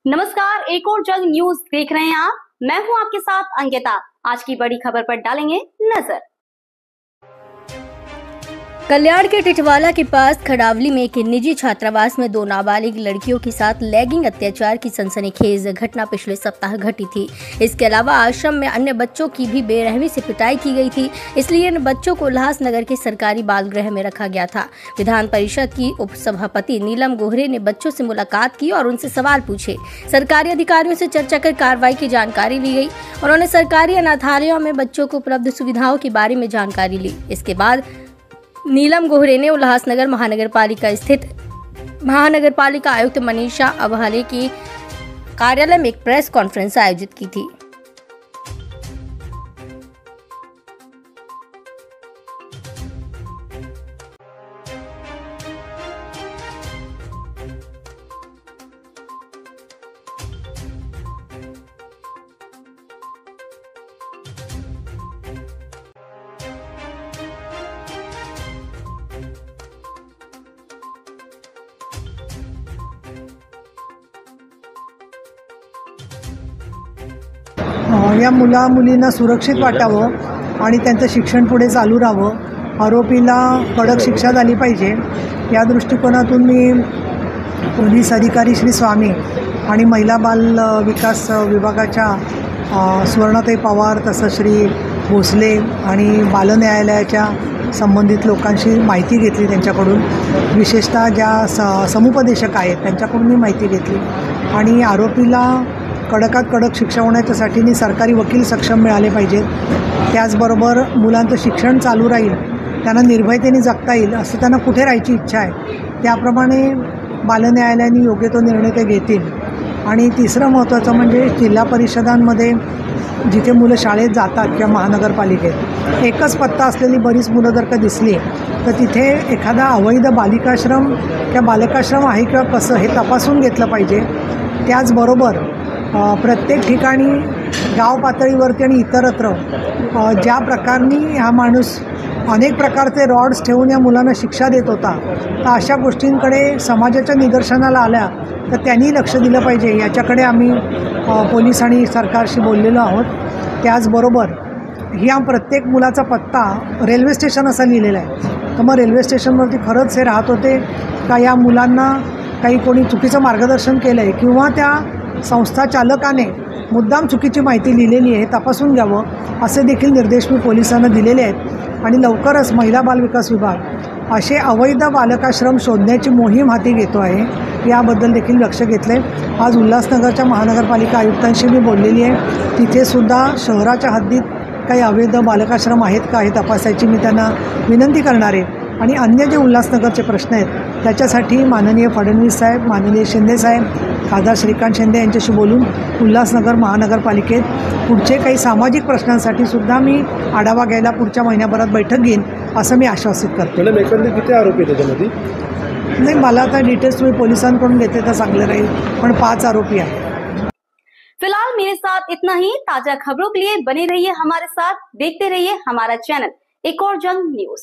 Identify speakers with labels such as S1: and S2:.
S1: नमस्कार, एक और जंग न्यूज देख रहे हैं आप। मैं हूं आपके साथ अंकिता। आज की बड़ी खबर पर डालेंगे नजर।
S2: कल्याण के टिटवाला के पास खड़ावली में एक निजी छात्रावास में 2 नाबालिग लड़कियों के साथ लैंगिक अत्याचार की सनसनीखेज घटना पिछले सप्ताह घटी थी। इसके अलावा आश्रम में अन्य बच्चों की भी बेरहमी से पिटाई की गई थी, इसलिए इन बच्चों को उल्लासनगर के सरकारी बाल गृह में रखा गया था। विधान परिषद की उपसभापति नीलम गोहरे ने बच्चों से मुलाकात की और उनसे सवाल पूछे। सरकारी अधिकारियों से चर्चा कर कार्रवाई की जानकारी ली गई। उन्होंने सरकारी अनाथालयों में बच्चों को उपलब्ध सुविधाओं के बारे में जानकारी ली। इसके बाद नीलम गोहरे ने उल्लासनगर महानगर पालिका आयुक्त मनीषा अबहले के कार्यालय में एक प्रेस कॉन्फ्रेंस आयोजित की थी।
S3: या मुलींना सुरक्षित वाटावं आणि त्यांचं शिक्षण पुढे चालू राहावं, आरोपीला कडक शिक्षा झाली पाहिजे या दृष्टिकोनातून मी पोलीस अधिकारी श्री स्वामी आणि महिला बाल विकास विभागाच्या सुवर्णाताई पवार तसंच श्री भोसले आणि बाल न्यायालयाच्या संबंधित लोकांशी माहिती घेतली। त्यांच्याकडून विशेषतः ज्या समुपदेशक आहेत त्यांच्याकडून मी माहिती घेतली आणि आरोपीला कडकात कडक शिक्षा होण्याच्यासाठी सरकारी वकील सक्षम मिळाले पाहिजेत। त्याचबरोबर मुलांचं शिक्षण चालू राहील, त्यांना निर्भयतेने जगता येईल असं त्यांना कुठे राहायची इच्छा आहे त्याप्रमाणे बाल न्यायालयाने योग्य तो निर्णय ते घेतील। आणि तिसरं महत्त्वाचं म्हणजे जिल्हा परिषदांमध्ये जिथे मुलं शाळेत जातात किंवा महानगरपालिकेत एकच पत्ता असलेली बरीच मुलं जर का दिसली तर तिथे एखादा अवैध बालिकाश्रम किंवा बालकाश्रम आहे किंवा कसं हे तपासून घेतलं पाहिजे। त्याचबरोबर प्रत्येक ठिकाणी गाव पातळीवरती आणि इतरत्र ज्या प्रकारे हा माणूस अनेक प्रकारचे रॉड्स ठेवून या मुलांना शिक्षा देत होता, तर अशा गोष्टींकडे समाजाच्या निदर्शनाला आल्या तर त्यांनी लक्ष दिलं पाहिजे। याच्याकडे आम्ही पोलीस आणि सरकारशी बोललेलो आहोत। त्याचबरोबर ह्या प्रत्येक मुलाचा पत्ता रेल्वे स्टेशन असा लिहिलेला आहे, तर मग रेल्वे स्टेशनवरती खरंच हे राहत होते का या मुलांना काही कोणी चुकीचं मार्गदर्शन केलं आहे किंवा त्या संस्था चालकाने मुद्दाम चुकीची माहिती लिहिलेली आहे, तपासून घ्यावं असे देखील निर्देश मी पोलिसांना दिलेले आहेत। आणि लवकरच महिला बाल विकास विभाग असे अवैध बालकाश्रम शोधण्याची मोहीम हाती घेतो आहे, याबद्दल देखील लक्ष घेतलं आहे। आज उल्हासनगरच्या महानगरपालिका आयुक्तांशी मी बोललेली आहे, तिथेसुद्धा शहराच्या हद्दीत काही अवैध बालकाश्रम आहेत का हे तपासायची मी त्यांना विनंती करणार आहे। आणि अन्य जे उल्हासनगरचे प्रश्न आहेत त्याच्यासाठी माननीय फडणवीस साहेब, माननीय शिंदे साहेब, खासदार श्रीकांत शिंदे यांच्याशी बोलून उल्हासनगर महानगरपालिकेत पुढचे काही सामाजिक प्रश्नांसाठी सुद्धा मी आढावा घ्यायला पुढच्या महिन्याभरात बैठक घेईन असं मी आश्वासित करतो।
S4: मॅडम, एकंदरीत किती आरोपी त्याच्यामध्ये?
S3: नाही, मला आता डिटेल्स तुम्ही पोलिसांकडून घेते तर चांगलं राहील, पण 5 आरोपी आहेत।
S1: फिलहाल मेरे साथ इतना ही। ताजा खबरों के लिए बने रहिए हमारे साथ, देखते रहिए हमारा चैनल एक और जंग न्यूज।